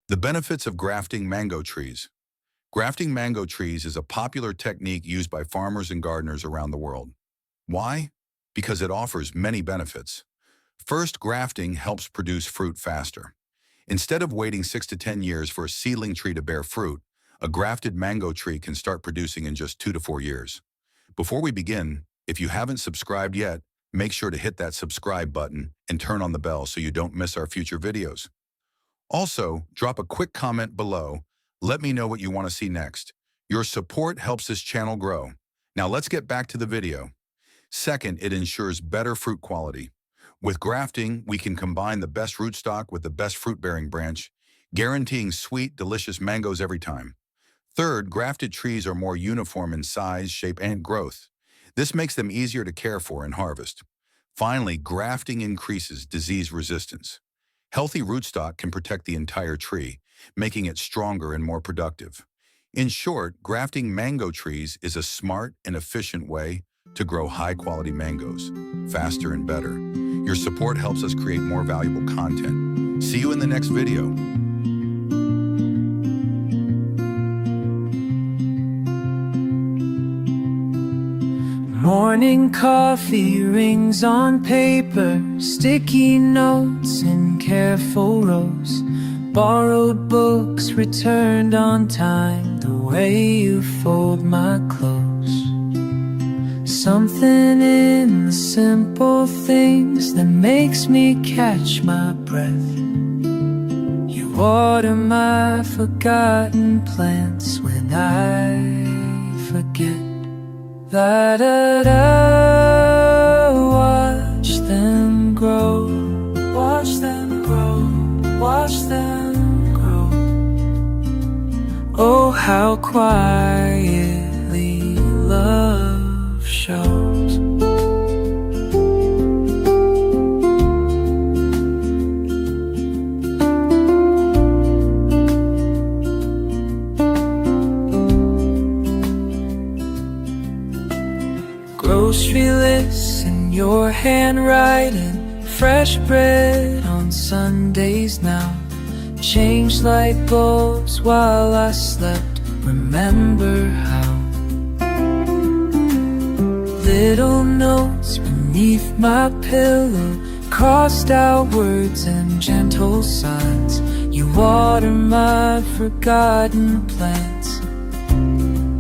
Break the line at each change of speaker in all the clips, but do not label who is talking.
The benefits of grafting mango trees. Grafting mango trees is a popular technique used by farmers and gardeners around the world. Why? Because it offers many benefits. First, grafting helps produce fruit faster. Instead of waiting 6 to 10 years for a seedling tree to bear fruit, a grafted mango tree can start producing in just 2 to 4 years. Before we begin, if you haven't subscribed yet, make sure to hit that subscribe button and turn on the bell so you don't miss our future videos. Also, drop a quick comment below. Let me know what you want to see next. Your support helps this channel grow. Now let's get back to the video. Second, it ensures better fruit quality. With grafting, we can combine the best rootstock with the best fruit-bearing branch, guaranteeing sweet, delicious mangoes every time. Third, grafted trees are more uniform in size, shape, and growth. This makes them easier to care for and harvest. Finally, grafting increases disease resistance. Healthy rootstock can protect the entire tree, making it stronger and more productive. In short, grafting mango trees is a smart and efficient way to grow high-quality mangoes, faster and better. Your support helps us create more valuable content. See you in the next video.
Morning coffee rings on paper, sticky notes in careful rows, borrowed books returned on time, the way you fold my clothes. Something in the simple things that makes me catch my breath. You water my forgotten plants when I forget. La-da-da, watch them grow, watch them grow, watch them grow. Oh, how quietly love shows. Grocery lists in your handwriting, fresh bread on Sundays now, changed light bulbs while I slept, remember how. Little notes beneath my pillow, crossed out words and gentle signs. You water my forgotten plants,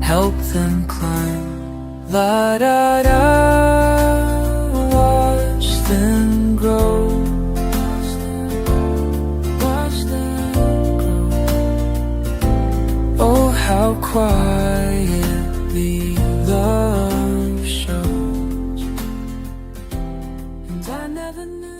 help them climb. La-da-da, watch them grow, watch them grow. Oh, how quietly love shows. And I never knew